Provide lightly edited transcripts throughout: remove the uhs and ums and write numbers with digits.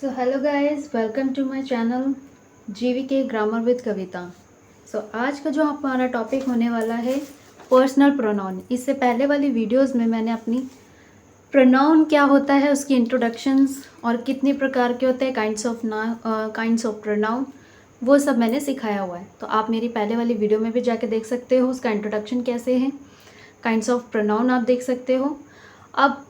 So hello guys, welcome to my channel GVK grammar with Kavita. आज का जो हमारा टॉपिक होने वाला है पर्सनल प्रोनाउन। इससे पहले वाली वीडियोस में मैंने अपनी प्रोनाउन क्या होता है उसकी इंट्रोडक्शंस और कितने प्रकार के होते हैं काइंड्स ऑफ प्रोनाउन, वो सब मैंने सिखाया हुआ है। तो आप मेरी पहले वाली वीडियो में भी जाके देख सकते हो उसका इंट्रोडक्शन कैसे है, काइंड्स ऑफ प्रोनाउन आप देख सकते हो। अब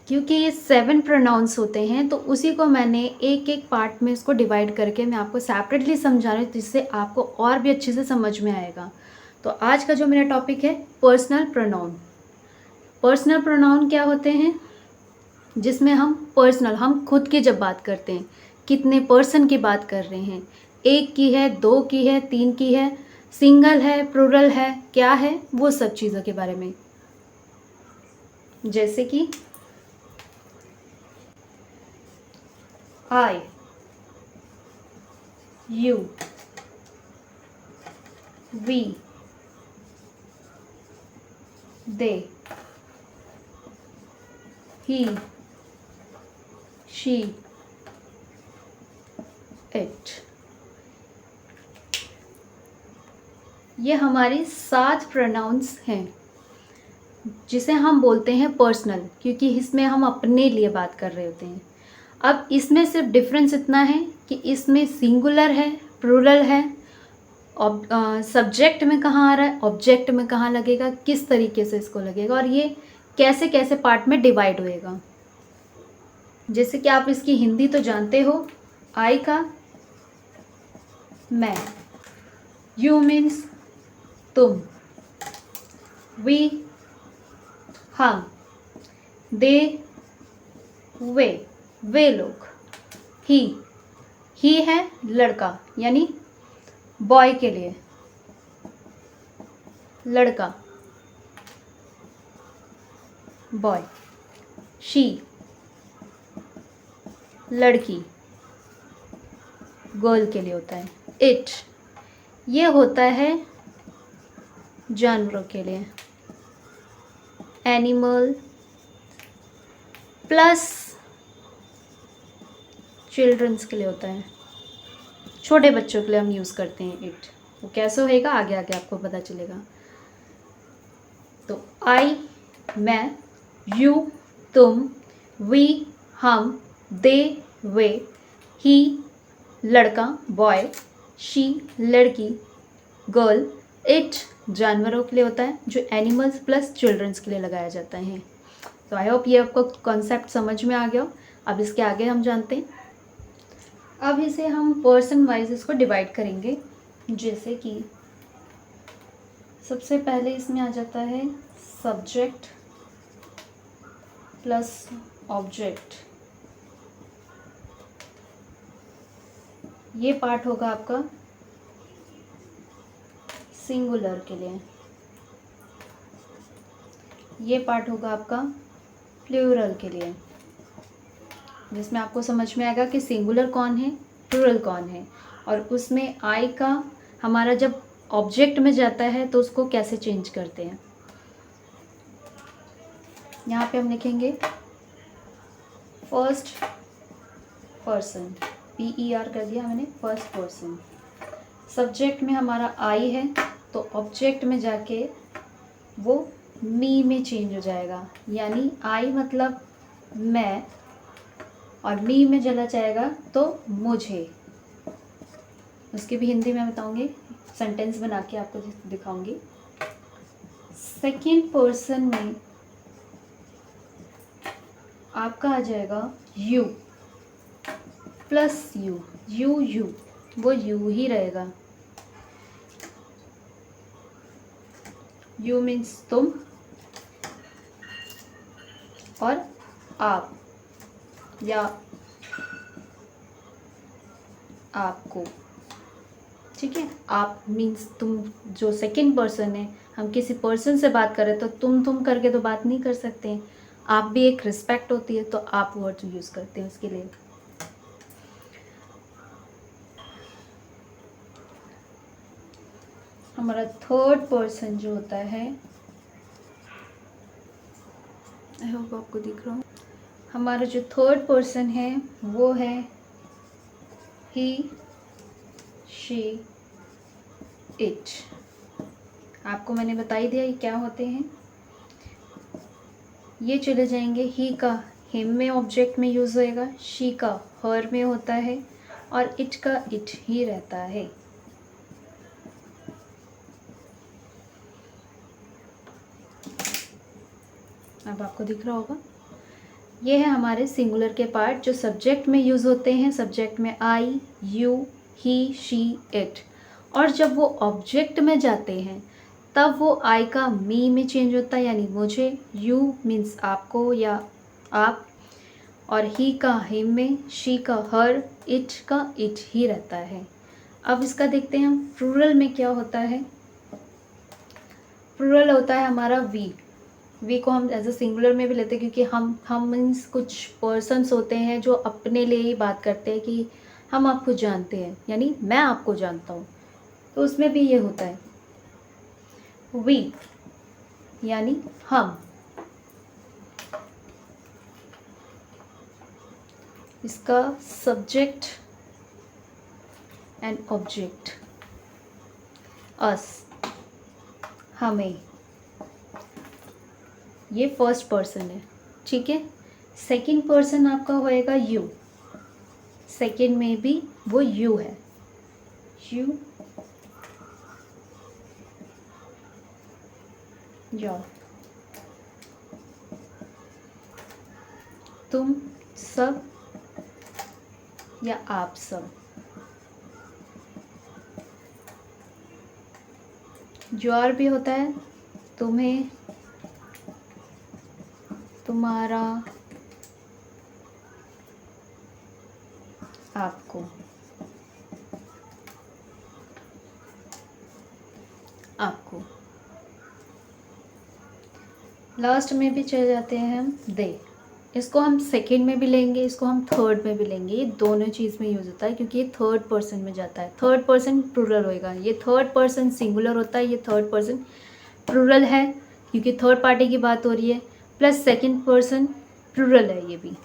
क्योंकि ये 7 प्रोनाउंस होते हैं तो उसी को मैंने एक एक पार्ट में इसको डिवाइड करके मैं आपको सेपरेटली समझा रही हूँ, जिससे आपको और भी अच्छे से समझ में आएगा। तो आज का जो मेरा टॉपिक है पर्सनल प्रोनाउन। पर्सनल प्रोनाउन क्या होते हैं? जिसमें हम खुद की जब बात करते हैं, कितने पर्सन की बात कर रहे हैं, एक की है, दो की है, तीन की है, सिंगल है, प्लूरल है, क्या है, वो सब चीज़ों के बारे में। जैसे कि I, you, we, they, he, she, it। ये हमारी 7 प्रोनाउंस हैं जिसे हम बोलते हैं पर्सनल, क्योंकि इसमें हम अपने लिए बात कर रहे होते हैं। अब इसमें सिर्फ डिफरेंस इतना है कि इसमें सिंगुलर है, प्लूरल है, सब्जेक्ट में कहाँ आ रहा है, ऑब्जेक्ट में कहाँ लगेगा, किस तरीके से इसको लगेगा और ये कैसे कैसे पार्ट में डिवाइड होएगा। जैसे कि आप इसकी हिंदी तो जानते हो, आई का मैं, यू मीन्स तुम, वी हम, दे वे लोग, ही है लड़का यानी बॉय के लिए, लड़का बॉय, शी लड़की गर्ल के लिए होता है, इट ये होता है जानवरों के लिए, एनिमल प्लस चिल्ड्रंस के लिए होता है, छोटे बच्चों के लिए हम यूज़ करते हैं इट। वो कैसे होएगा आगे आगे आपको पता चलेगा। तो आई मैं, यू तुम, वी हम, दे वे, ही लड़का बॉय, शी लड़की गर्ल, इट जानवरों के लिए होता है जो एनिमल्स प्लस चिल्ड्रंस के लिए लगाया जाता है। तो आई होप ये आपको कॉन्सेप्ट समझ में आ गया हो। अब इसके आगे हम जानते हैं। अब इसे हम पर्सन वाइज इसको डिवाइड करेंगे। जैसे कि सबसे पहले इसमें आ जाता है सब्जेक्ट प्लस ऑब्जेक्ट। ये पार्ट होगा आपका सिंगुलर के लिए, ये पार्ट होगा आपका प्लूरल के लिए, जिसमें आपको समझ में आएगा कि सिंगुलर कौन है, प्लूरल कौन है, और उसमें आई का हमारा जब ऑब्जेक्ट में जाता है तो उसको कैसे चेंज करते हैं। यहाँ पे हम लिखेंगे फर्स्ट पर्सन, PER कर दिया मैंने, फर्स्ट पर्सन। सब्जेक्ट में हमारा आई है तो ऑब्जेक्ट में जाके वो मी में चेंज हो जाएगा, यानी आई मतलब मैं और मी में चला जाएगा तो मुझे। उसकी भी हिंदी में बताऊंगी, सेंटेंस बना के आपको दिखाऊंगी। सेकेंड पर्सन में आपका आ जाएगा यू प्लस यू, यू वो यू ही रहेगा। यू मीन्स तुम और आप या आपको, ठीक है। आप मीन्स तुम, जो सेकंड पर्सन है, हम किसी पर्सन से बात करें तो तुम करके तो बात नहीं कर सकते हैं। आप भी एक रिस्पेक्ट होती है तो आप वर्ड यूज़ करते हैं उसके लिए। हमारा थर्ड पर्सन जो होता है, आई होप आपको दिख रहा हो, हमारा जो थर्ड पर्सन है वो है ही, शी, इट। आपको मैंने बता ही दिया ये क्या होते हैं। ये चले जाएंगे, ही का हिम में ऑब्जेक्ट में यूज़ होएगा, शी का हर में होता है, और इट का इट ही रहता है। अब आपको दिख रहा होगा, ये है हमारे सिंगुलर के पार्ट जो सब्जेक्ट में यूज़ होते हैं। सब्जेक्ट में आई, यू, ही, शी, इट। और जब वो ऑब्जेक्ट में जाते हैं तब वो आई का मी में चेंज होता है, यानी मुझे, यू मीन्स आपको या आप, और ही का हिम में, शी का हर, इट का इट ही रहता है। अब इसका देखते हैं हम प्लूरल में क्या होता है। प्लूरल होता है हमारा वी। वी को हम एज अ सिंगुलर में भी लेते हैं क्योंकि हम मीन्स कुछ पर्सन्स होते हैं जो अपने लिए ही बात करते हैं कि हम आपको जानते हैं, यानी मैं आपको जानता हूँ, तो उसमें भी ये होता है वी, यानी हम। इसका सब्जेक्ट एंड ऑब्जेक्ट, अस, हमें, ये फर्स्ट पर्सन है, ठीक है। सेकंड पर्सन आपका होएगा यू। सेकंड में भी वो यू है, यू, योर, तुम सब या आप सब। योर भी होता है तुम्हें, तुम्हारा, आपको, आपको। लास्ट में भी चले जाते हैं हम दे। इसको हम सेकंड में भी लेंगे, इसको हम थर्ड में भी लेंगे। ये दोनों चीज़ में यूज़ होता है क्योंकि ये थर्ड पर्सन में जाता है। थर्ड पर्सन प्लूरल होएगा, ये थर्ड पर्सन सिंगुलर होता है, ये थर्ड पर्सन प्लूरल है क्योंकि थर्ड पार्टी की बात हो रही है, प्लस सेकंड पर्सन प्लूरल है ये भी।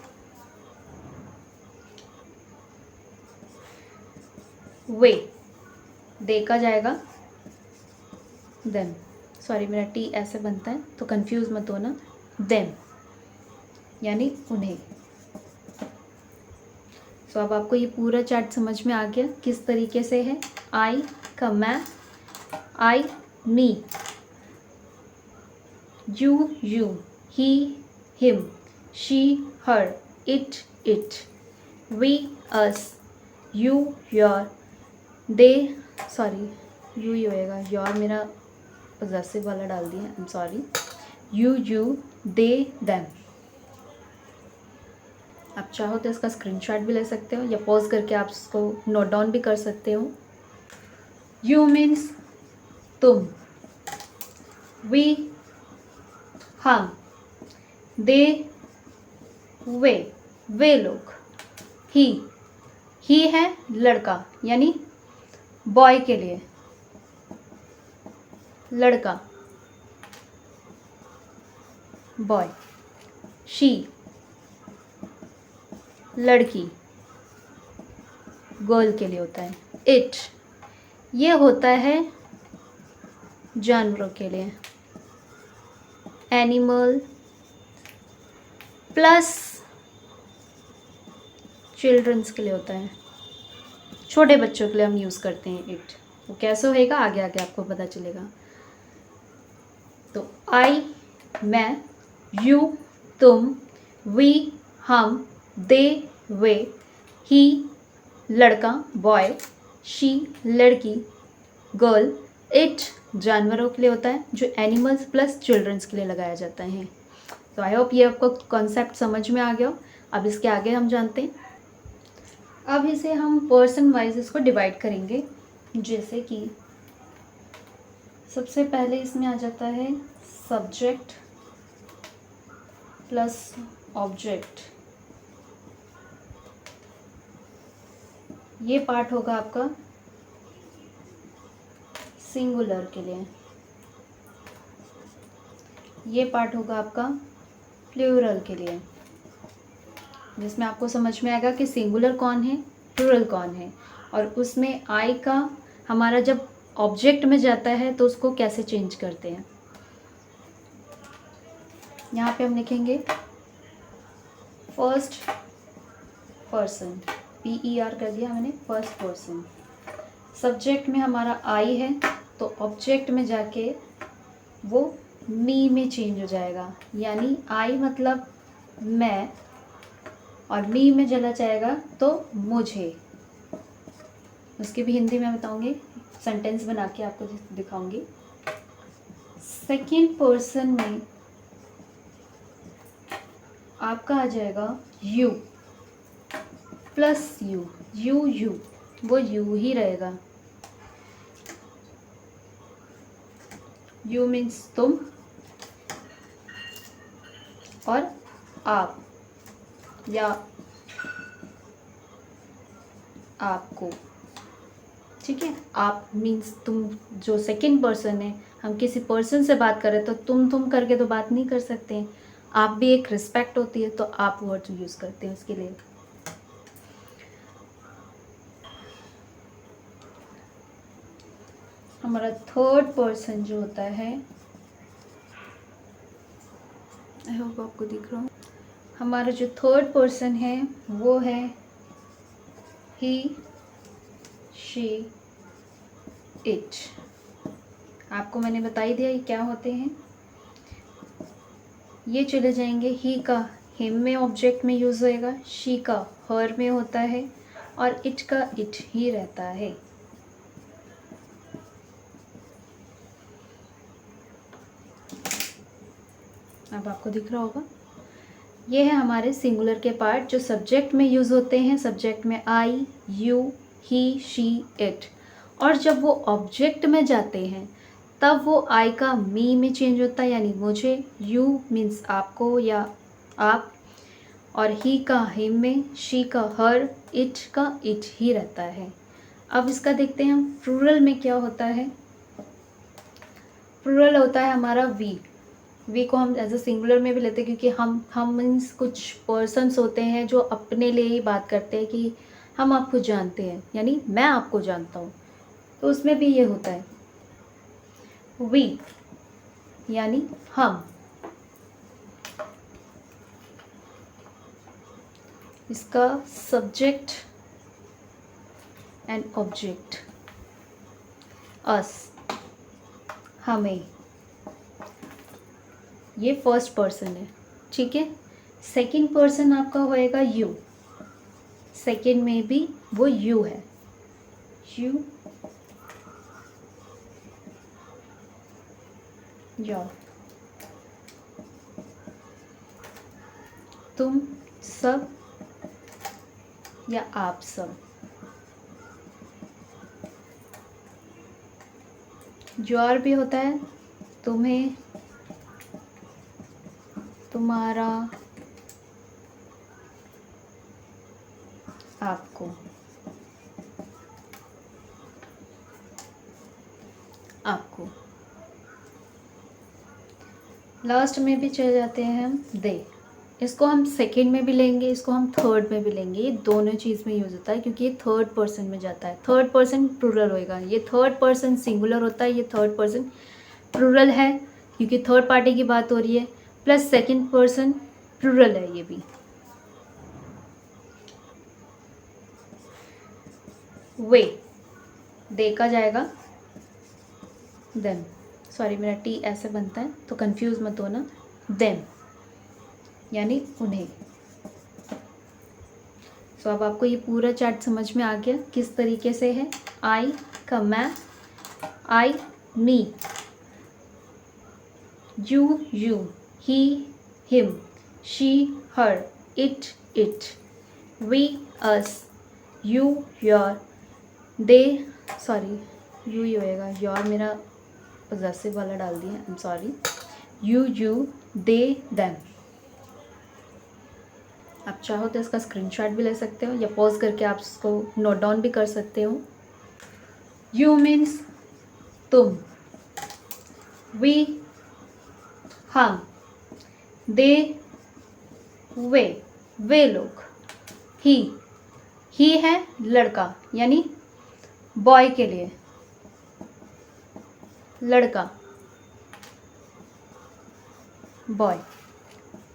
वे, देखा जाएगा देम, सॉरी मेरा टी ऐसे बनता है तो कंफ्यूज मत होना, देम यानी उन्हें। सो अब आपको ये पूरा चार्ट समझ में आ गया किस तरीके से है। आई का मैं, I me, you you, he him, she her, it it, we us, you your, they, sorry you ही होएगा, योर मेरा पॉजेसिव वाला डाल दिया, I am sorry, you, they, them. आप चाहो तो इसका स्क्रीनशॉट भी ले सकते हो या पॉज करके आप इसको नोट डाउन भी कर सकते हो। यू मीन्स तुम, वी हम, दे वे लोग, ही है लड़का यानी बॉय के लिए, लड़का बॉय, शी लड़की गर्ल के लिए होता है, इट ये होता है जानवरों के लिए, एनिमल प्लस चिल्ड्रंस के लिए होता है, छोटे बच्चों के लिए हम यूज़ करते हैं इट। वो कैसे होएगा आगे आगे आपको पता चलेगा। तो आई मैं, यू तुम, वी हम, दे वे, ही लड़का बॉय, शी लड़की गर्ल, इट जानवरों के लिए होता है जो एनिमल्स प्लस चिल्ड्रंस के लिए लगाया जाता है। तो आई होप ये आपको कॉन्सेप्ट समझ में आ गया हो। अब इसके आगे हम जानते हैं। अब इसे हम पर्सन वाइज इसको डिवाइड करेंगे, जैसे कि सबसे पहले इसमें आ जाता है सब्जेक्ट प्लस ऑब्जेक्ट। ये पार्ट होगा आपका सिंगुलर के लिए, ये पार्ट होगा आपका प्लूरल के लिए, जिसमें आपको समझ में आएगा कि सिंगुलर कौन है, प्लूरल कौन है, और उसमें आई का हमारा जब ऑब्जेक्ट में जाता है तो उसको कैसे चेंज करते हैं। यहाँ पे हम लिखेंगे फर्स्ट पर्सन, PER कर दिया मैंने, फर्स्ट पर्सन। सब्जेक्ट में हमारा आई है तो ऑब्जेक्ट में जाके वो मी में चेंज हो जाएगा, यानी आई मतलब मैं और मी में चला जाएगा तो मुझे। उसकी भी हिंदी में बताऊंगी, सेंटेंस बना के आपको दिखाऊंगी। सेकेंड पर्सन में आपका आ जाएगा यू प्लस यू, यू वो यू ही रहेगा। यू मीन्स तुम और आप या आपको, ठीक है। आप मीन्स तुम, जो सेकंड पर्सन है, हम किसी पर्सन से बात करें तो तुम करके तो बात नहीं कर सकते हैं। आप भी एक रिस्पेक्ट होती है तो आप वर्ड यूज़ करते हैं उसके लिए। हमारा थर्ड पर्सन जो होता है, आई होप आपको दिख रहा हो, हमारा जो थर्ड पर्सन है वो है ही, शी, इट। आपको मैंने बता ही दिया ये क्या होते हैं। ये चले जाएंगे, ही का हिम में ऑब्जेक्ट में यूज़ होएगा, शी का हर में होता है, और इट का इट ही रहता है। अब आपको दिख रहा होगा, ये है हमारे सिंगुलर के पार्ट जो सब्जेक्ट में यूज़ होते हैं। सब्जेक्ट में आई, यू, ही, शी, इट, और जब वो ऑब्जेक्ट में जाते हैं तब वो आई का मी में चेंज होता है, यानी मुझे। यू मीन्स आपको या आप, और ही का हिम में, शी का हर, इट का इट ही रहता है। अब इसका देखते हैं हम प्लूरल में क्या होता है। प्लूरल होता है हमारा वी। वी को हम एज अ सिंगुलर में भी लेते हैं क्योंकि हम मीन्स कुछ पर्सन्स होते हैं जो अपने लिए ही बात करते हैं कि हम आपको जानते हैं, यानी मैं आपको जानता हूँ, तो उसमें भी ये होता है वी, यानी हम। इसका सब्जेक्ट एंड ऑब्जेक्ट, अस, हमें, ये फर्स्ट पर्सन है, ठीक है। सेकंड पर्सन आपका होएगा यू, सेकंड में भी वो यू है, यू, योर, तुम सब या आप सब। योर भी होता है तुम्हें, तुम्हारा, आपको, आपको। लास्ट में भी चले जाते हैं हम दे। इसको हम सेकंड में भी लेंगे, इसको हम थर्ड में भी लेंगे। ये दोनों चीज़ में यूज़ होता है क्योंकि ये थर्ड पर्सन में जाता है। थर्ड पर्सन प्लूरल होएगा, ये थर्ड पर्सन सिंगुलर होता है, ये थर्ड पर्सन प्लूरल है क्योंकि थर्ड पार्टी की बात हो रही है, प्लस सेकंड पर्सन प्लूरल है ये भी। वे, दे का जाएगा देम, सॉरी मेरा टी ऐसे बनता है तो कंफ्यूज मत होना, देम यानी उन्हें। सो अब आपको ये पूरा चार्ट समझ में आ गया किस तरीके से है। आई का मैं, I me, you you, he him, she her, it it, we us, you your, they, sorry you ही होएगा, योर मेरा पॉजेसिव वाला डाल दिया, I am sorry, you, they, them. आप चाहो तो इसका स्क्रीनशॉट भी ले सकते हो या पॉज करके आप इसको नोट डाउन भी कर सकते हो। यू मीन्स तुम, वी हम, दे वे लोग, ही ही है लड़का यानी बॉय के लिए, लड़का बॉय।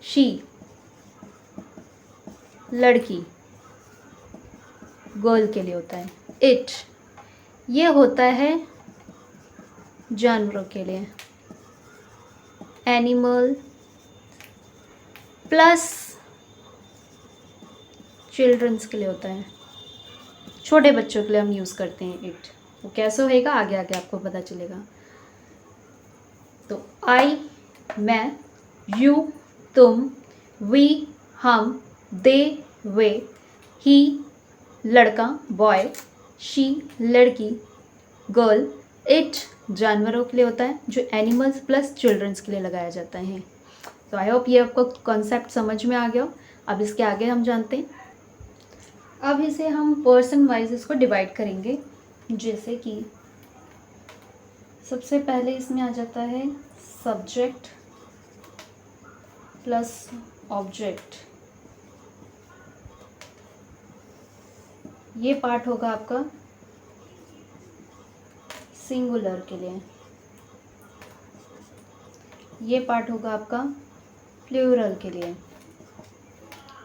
शी लड़की गर्ल के लिए होता है। इट ये होता है जानवरों के लिए, एनिमल प्लस चिल्ड्रंस के लिए होता है, छोटे बच्चों के लिए हम यूज़ करते हैं इट। वो कैसे होएगा आगे आगे आपको पता चलेगा। तो आई मैं, यू तुम, वी हम, दे वे, ही लड़का बॉय, शी लड़की गर्ल, इट जानवरों के लिए होता है जो एनिमल्स प्लस चिल्ड्रंस के लिए लगाया जाता है। तो आई होप ये आपको कॉन्सेप्ट समझ में आ गया हो। अब इसके आगे हम जानते हैं। अब इसे हम पर्सन वाइज इसको डिवाइड करेंगे। जैसे कि सबसे पहले इसमें आ जाता है सब्जेक्ट प्लस ऑब्जेक्ट। ये पार्ट होगा आपका सिंगुलर के लिए, ये पार्ट होगा आपका प्लूरल के लिए,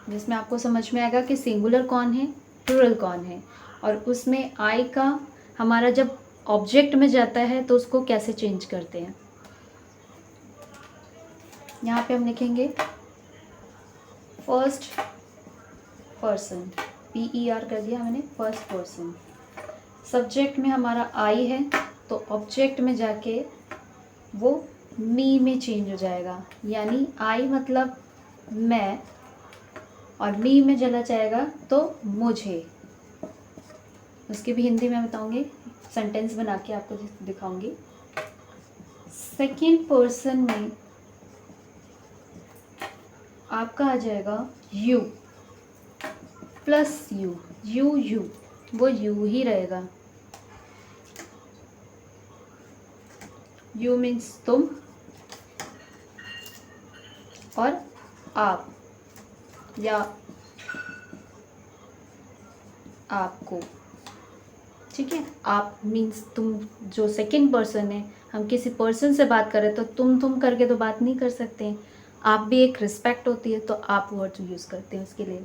जिसमें आपको समझ में आएगा कि सिंगुलर कौन है प्लूरल कौन है, और उसमें आई का हमारा जब ऑब्जेक्ट में जाता है तो उसको कैसे चेंज करते हैं। यहाँ पे हम लिखेंगे फर्स्ट पर्सन, PER कर दिया मैंने, फर्स्ट पर्सन। सब्जेक्ट में हमारा आई है तो ऑब्जेक्ट में जाके वो मी में चेंज हो जाएगा, यानी आई मतलब मैं और मी में चला जाएगा तो मुझे। उसकी भी हिंदी में बताऊंगी, सेंटेंस बना के आपको दिखाऊंगी। सेकेंड पर्सन में आपका आ जाएगा यू प्लस यू, यू वो यू ही रहेगा। यू मीन्स तुम और आप या आपको, ठीक है। आप मीन्स तुम, जो सेकंड पर्सन है, हम किसी पर्सन से बात करें तो तुम करके तो बात नहीं कर सकते हैं। आप भी एक रिस्पेक्ट होती है तो आप वर्ड यूज़ करते हैं उसके लिए।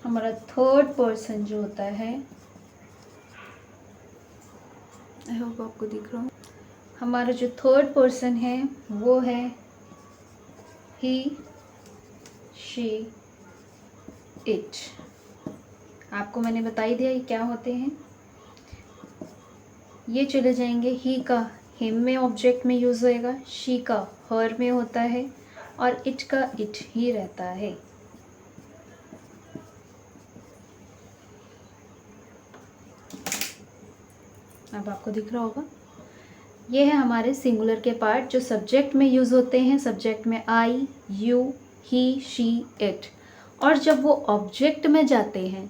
हमारा थर्ड पर्सन जो होता है, आई होप आपको दिख रहा हो, हमारा जो थर्ड पर्सन है वो है ही शी इट। आपको मैंने बता ही दिया ये क्या होते हैं। ये चले जाएंगे, ही का हिम में ऑब्जेक्ट में यूज़ होएगा, शी का हर में होता है, और इट का इट ही रहता है। अब आपको दिख रहा होगा, ये है हमारे सिंगुलर के पार्ट जो सब्जेक्ट में यूज़ होते हैं। सब्जेक्ट में आई, यू, ही, शी, इट, और जब वो ऑब्जेक्ट में जाते हैं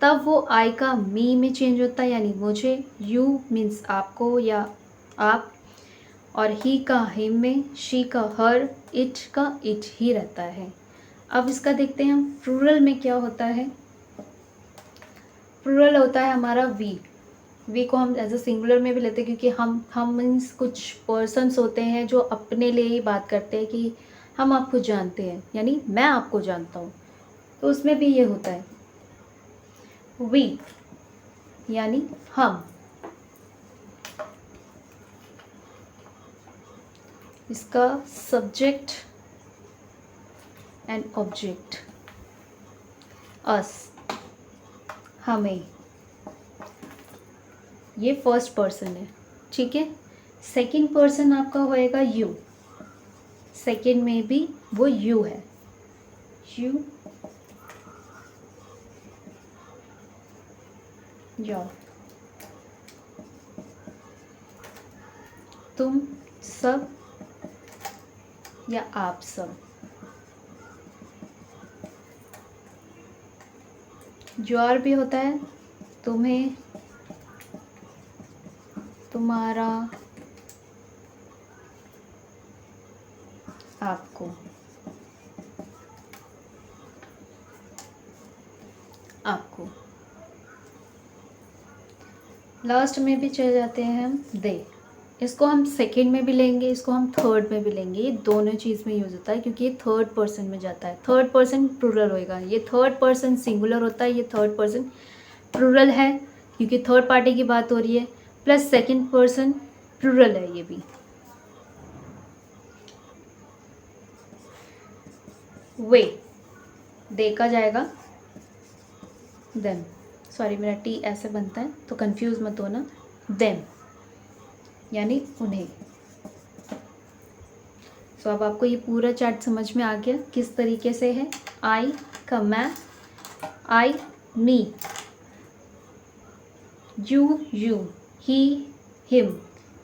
तब वो आई का मी में चेंज होता है, यानी मुझे, यू मीन्स आपको या आप, और ही का हिम में, शी का हर, इट का इट ही रहता है। अब इसका देखते हैं हम प्लूरल में क्या होता है। प्लूरल होता है हमारा वी को हम एज अ सिंगुलर में भी लेते हैं, क्योंकि हम मीन्स कुछ पर्सन्स होते हैं जो अपने लिए ही बात करते हैं कि हम आपको जानते हैं, यानी मैं आपको जानता हूँ, तो उसमें भी ये होता है वी यानी हम। इसका सब्जेक्ट एंड ऑब्जेक्ट अस, हमें, ये फर्स्ट पर्सन है, ठीक है। सेकंड पर्सन आपका होएगा यू, सेकंड में भी वो यू है, यू योर, तुम सब या आप सब, योर भी होता है तुम्हें, तुम्हारा, आपको। आपको। लास्ट में भी चले जाते हैं हम दे। इसको हम सेकंड में भी लेंगे, इसको हम थर्ड में भी लेंगे। ये दोनों चीज़ में यूज़ होता है क्योंकि ये थर्ड पर्सन में जाता है। थर्ड पर्सन प्लूरल होएगा, ये थर्ड पर्सन सिंगुलर होता है, ये थर्ड पर्सन प्लूरल है क्योंकि थर्ड पार्टी की बात हो रही है, प्लस सेकंड पर्सन प्लूरल है ये भी। वे देखा जाएगा देम, सॉरी मेरा टी ऐसे बनता है तो कंफ्यूज मत होना, देम यानी उन्हें। सो अब आपको ये पूरा चार्ट समझ में आ गया किस तरीके से है। आई का मैं, I me, you you, he him,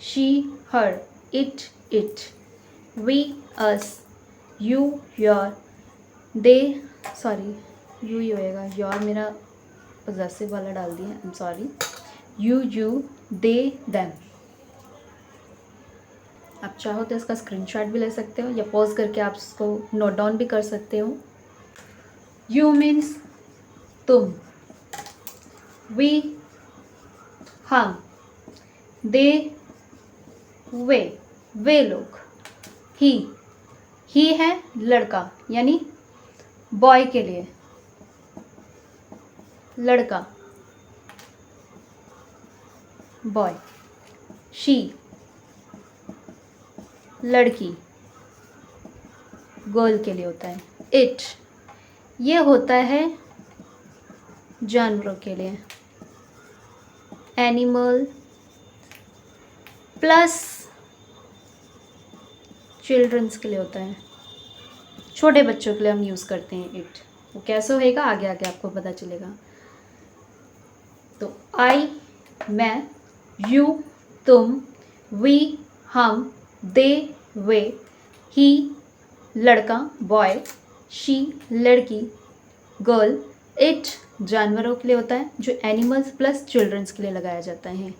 she her, it it, we us, you your, they, sorry you ही होएगा, योर मेरा पॉजेसिव वाला डाल दिया, I am sorry, you you, they them. आप चाहो तो इसका स्क्रीनशॉट भी ले सकते हो या पॉज करके आप इसको नोट डाउन भी कर सकते हो। यू मीन्स तुम, वी हम, दे वे लोग, ही है लड़का यानी बॉय के लिए, लड़का बॉय, शी लड़की गर्ल के लिए होता है, इट ये होता है जानवरों के लिए, एनिमल प्लस चिल्ड्रंस के लिए होता है, छोटे बच्चों के लिए हम यूज़ करते हैं इट। वो कैसे होएगा आगे आगे आपको पता चलेगा। तो आई मैं, यू तुम, वी हम, दे वे, ही लड़का बॉय, शी लड़की गर्ल, इट जानवरों के लिए होता है जो एनिमल्स प्लस चिल्ड्रंस के लिए लगाया जाता है।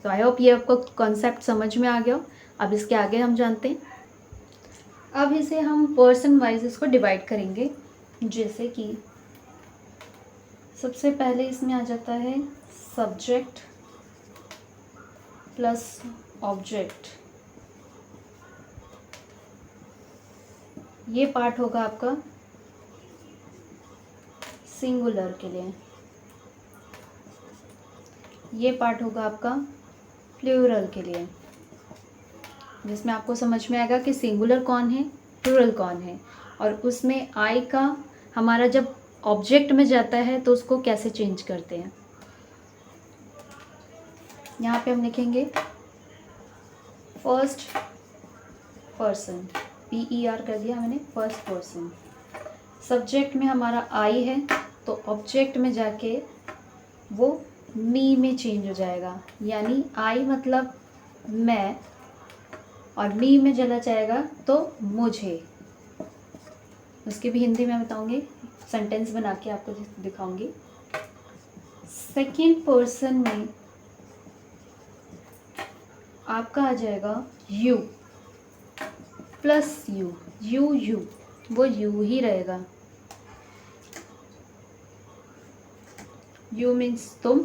तो आई होप ये आपको कॉन्सेप्ट समझ में आ गया हो। अब इसके आगे हम जानते हैं। अब इसे हम पर्सन वाइज इसको डिवाइड करेंगे। जैसे कि सबसे पहले इसमें आ जाता है सब्जेक्ट प्लस ऑब्जेक्ट। ये पार्ट होगा आपका सिंगुलर के लिए, ये पार्ट होगा आपका प्लूरल के लिए, जिसमें आपको समझ में आएगा कि सिंगुलर कौन है प्लूरल कौन है, और उसमें आई का हमारा जब ऑब्जेक्ट में जाता है तो उसको कैसे चेंज करते हैं। यहाँ पे हम लिखेंगे फर्स्ट पर्सन, PER कर दिया मैंने, फर्स्ट पर्सन। सब्जेक्ट में हमारा आई है तो ऑब्जेक्ट में जाके वो मी में चेंज हो जाएगा, यानी आई मतलब मैं और मी में चला जाएगा तो मुझे। उसकी भी हिंदी में बताऊंगी, सेंटेंस बना के आपको दिखाऊंगी। सेकेंड पर्सन में आपका आ जाएगा यू प्लस यू, यू वो यू ही रहेगा। यू मीन्स तुम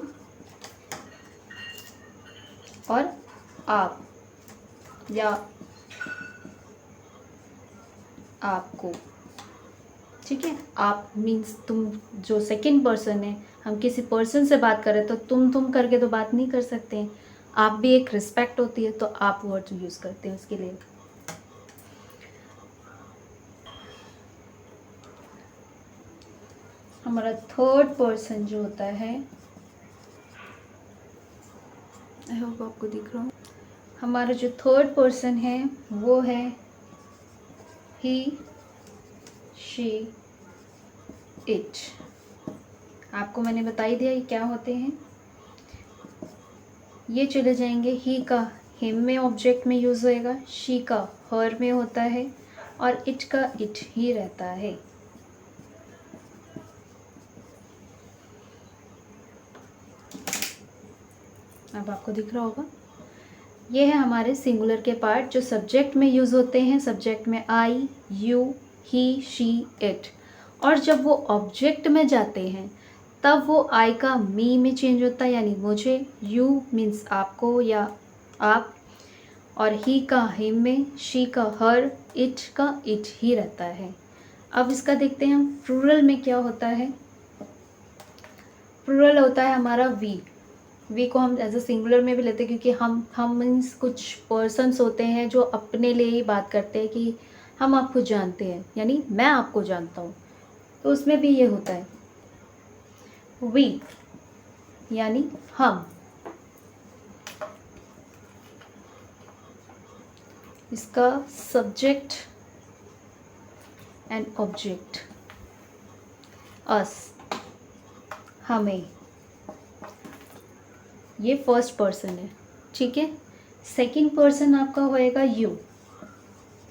और आप या आपको, ठीक है। आप मीन्स तुम, जो सेकंड पर्सन है, हम किसी पर्सन से बात करें तो तुम करके तो बात नहीं कर सकते हैं। आप भी एक रिस्पेक्ट होती है तो आप वर्ड यूज़ करते हैं उसके लिए। हमारा थर्ड पर्सन जो होता है, आई होप आपको दिख रहा हो, हमारा जो थर्ड पर्सन है वो है ही शी इट। आपको मैंने बता ही दिया ये क्या होते हैं। ये चले जाएंगे, ही का हिम में ऑब्जेक्ट में यूज़ होएगा, शी का हर में होता है, और इट का इट ही रहता है। अब आपको दिख रहा होगा, ये है हमारे सिंगुलर के पार्ट जो सब्जेक्ट में यूज़ होते हैं। सब्जेक्ट में आई, यू, ही, शी, इट, और जब वो ऑब्जेक्ट में जाते हैं तब वो आई का मी में चेंज होता है, यानी मुझे, यू मीन्स आपको या आप, और ही का हिम में, शी का हर, इट का इट ही रहता है। अब इसका देखते हैं हम प्लूरल में क्या होता है। प्लूरल होता है हमारा वी। वी को हम एज अ सिंगुलर में भी लेते हैं, क्योंकि हम मीन्स कुछ पर्सन्स होते हैं जो अपने लिए ही बात करते हैं कि हम आपको जानते हैं, यानी मैं आपको जानता हूँ, तो उसमें भी ये होता है वी, यानी हम। इसका सब्जेक्ट एंड ऑब्जेक्ट, अस, हमें, ये फर्स्ट पर्सन है, ठीक है। सेकंड पर्सन आपका होएगा यू।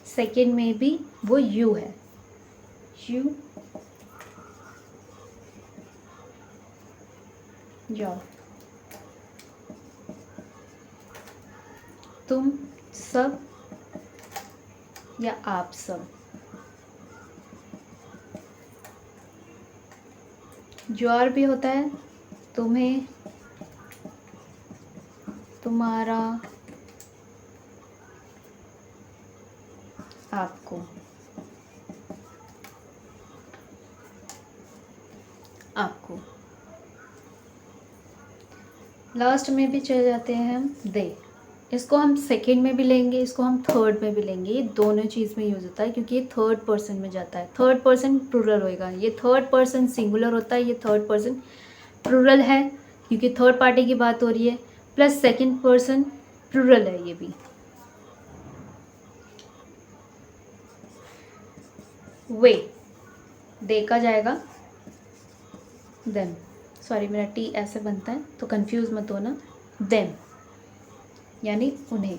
सेकंड में भी वो यू है, यू, योर, तुम सब या आप सब। योर भी होता है तुम्हें, तुम्हारा, आपको, आपको। लास्ट में भी चले जाते हैं हम दे। इसको हम सेकंड में भी लेंगे, इसको हम थर्ड में भी लेंगे, ये दोनों चीज़ में यूज़ होता है, क्योंकि ये थर्ड पर्सन में जाता है। थर्ड पर्सन प्लूरल होएगा, ये थर्ड पर्सन सिंगुलर होता है, ये थर्ड पर्सन प्लूरल है क्योंकि थर्ड पार्टी की बात हो रही है, प्लस सेकंड पर्सन प्लूरल है ये भी। वे, देखा जाएगा देम, सॉरी मेरा टी ऐसे बनता है तो कंफ्यूज मत होना, देम यानी उन्हें।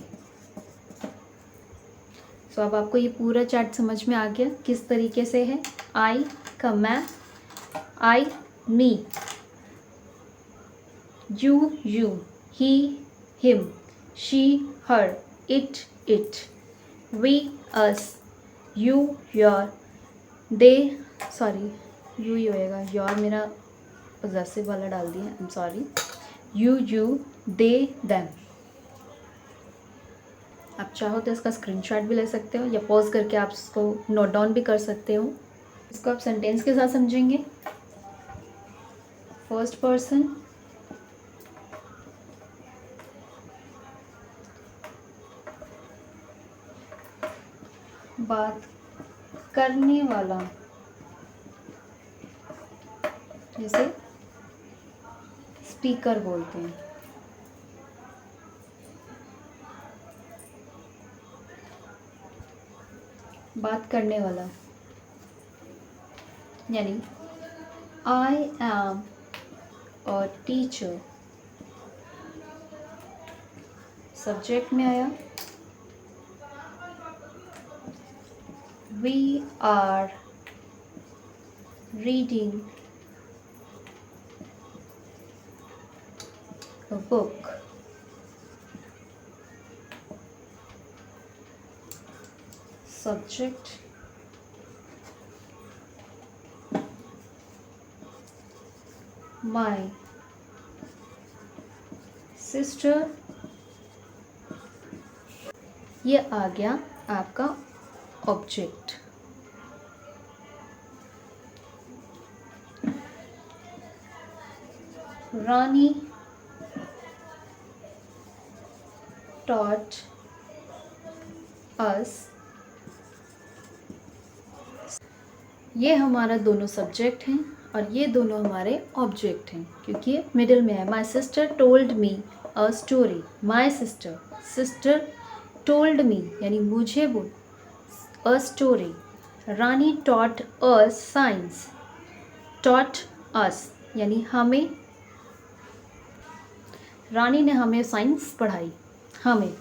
सो अब आपको ये पूरा चार्ट समझ में आ गया किस तरीके से है। आई का मैं, I me, you you, he him, she her, it it, we us, you your, they, sorry you ही होएगा, योर मेरा पॉजेसिव वाला डाल दिया, I am sorry, you they them. आप चाहो तो इसका स्क्रीनशॉट भी ले सकते हो या पॉज करके आप इसको नोट डाउन भी कर सकते हो। इसको आप सेंटेंस के साथ समझेंगे। फर्स्ट पर्सन, बात करने वाला, जैसे स्पीकर बोलते हैं। बात करने वाला यानी I am a teacher. Subject में आया we are reading a book. Subject my sister. ये आ गया आपका ऑब्जेक्ट। रानी taught us। ये हमारा दोनों सब्जेक्ट हैं और ये दोनों हमारे ऑब्जेक्ट हैं, क्योंकि ये मिडिल में है। My sister told me a story. My sister, sister told me यानी मुझे बोल, a story. Rani taught us science. Taught us यानी हमें, रानी ने हमें साइंस पढ़ाई, हमें।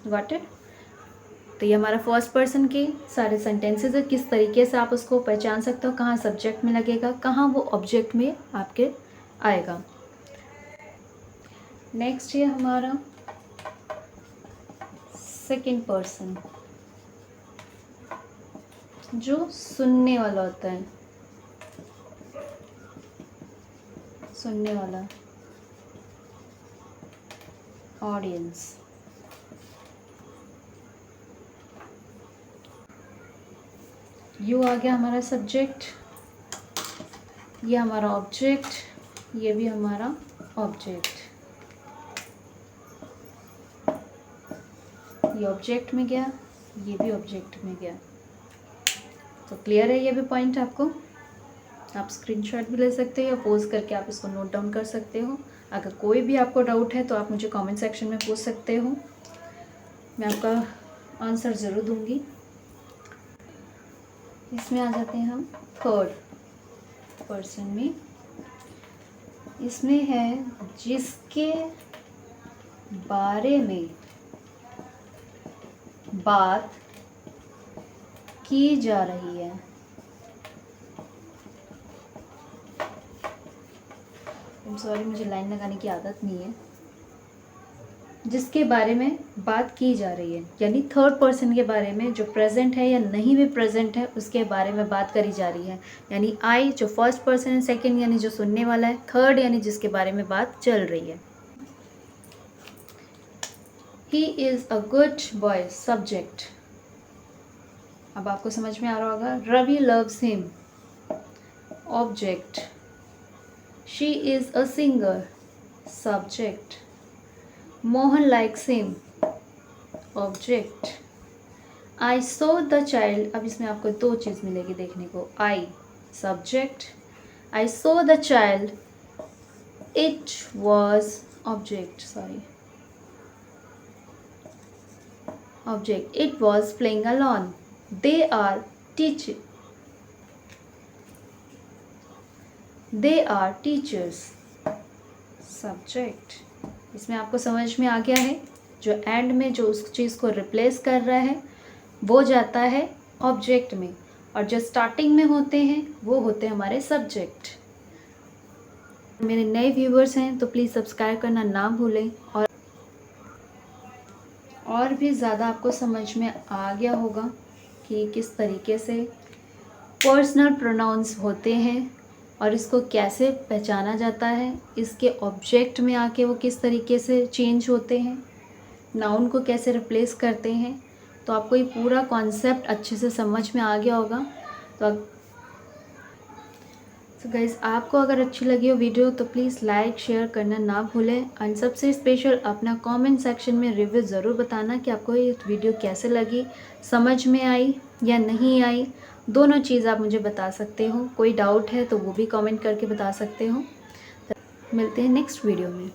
Got it. तो ये हमारा फर्स्ट पर्सन के सारे सेंटेंसेस है। किस तरीके से आप उसको पहचान सकते हो, कहाँ सब्जेक्ट में लगेगा, कहाँ वो ऑब्जेक्ट में आपके आएगा। नेक्स्ट है हमारा सेकंड पर्सन, जो सुनने वाला होता है। सुनने वाला, ऑडियंस। यू आ गया हमारा सब्जेक्ट, ये हमारा ऑब्जेक्ट, ये भी हमारा ऑब्जेक्ट। ये ऑब्जेक्ट में गया, ये भी ऑब्जेक्ट में गया। तो क्लियर है ये भी पॉइंट आपको? आप स्क्रीनशॉट भी ले सकते हो या पोज करके आप इसको नोट डाउन कर सकते हो। अगर कोई भी आपको डाउट है तो आप मुझे कमेंट सेक्शन में पूछ सकते हो, मैं आपका आंसर ज़रूर दूंगी। इसमें आ जाते हैं हम थर्ड पर्सन में। इसमें है जिसके बारे में बात की जा रही है। सॉरी, मुझे लाइन लगाने की आदत नहीं है। जिसके बारे में बात की जा रही है, यानी थर्ड पर्सन के बारे में, जो प्रेजेंट है या नहीं भी प्रेजेंट है उसके बारे में बात करी जा रही है। यानी आई जो फर्स्ट पर्सन है, सेकंड यानी जो सुनने वाला है, थर्ड यानी जिसके बारे में बात चल रही है। He is a good boy, subject. अब आपको समझ में आ रहा होगा। Ravi loves him, object. She is a singer, subject. Mohan likes him, object. I saw the child, अब इसमें आपको दो चीज़ मिलेगी देखने को। I subject, I saw the child, it was object, sorry object. It was playing alone, they are teachers, subject. इसमें आपको समझ में आ गया है, जो एंड में जो उस चीज़ को रिप्लेस कर रहा है वो जाता है ऑब्जेक्ट में, और जो स्टार्टिंग में होते हैं वो होते हैं हमारे सब्जेक्ट। मेरे नए व्यूवर्स हैं तो प्लीज़ सब्सक्राइब करना ना भूलें। और भी ज़्यादा आपको समझ में आ गया होगा कि किस तरीके से पर्सनल प्रोनाउंस होते हैं और इसको कैसे पहचाना जाता है, इसके ऑब्जेक्ट में आके वो किस तरीके से चेंज होते हैं, नाउन को कैसे रिप्लेस करते हैं। तो आपको ये पूरा कॉन्सेप्ट अच्छे से समझ में आ गया होगा। तो गाइज़, आपको अगर अच्छी लगी हो वीडियो तो प्लीज़ लाइक शेयर करना ना भूलें। एंड सबसे स्पेशल अपना कमेंट सेक्शन में रिव्यू ज़रूर बताना कि आपको ये वीडियो कैसे लगी, समझ में आई या नहीं आई। दोनों चीज़ आप मुझे बता सकते हो। कोई डाउट है तो वो भी कमेंट करके बता सकते हो। मिलते हैं नेक्स्ट वीडियो में।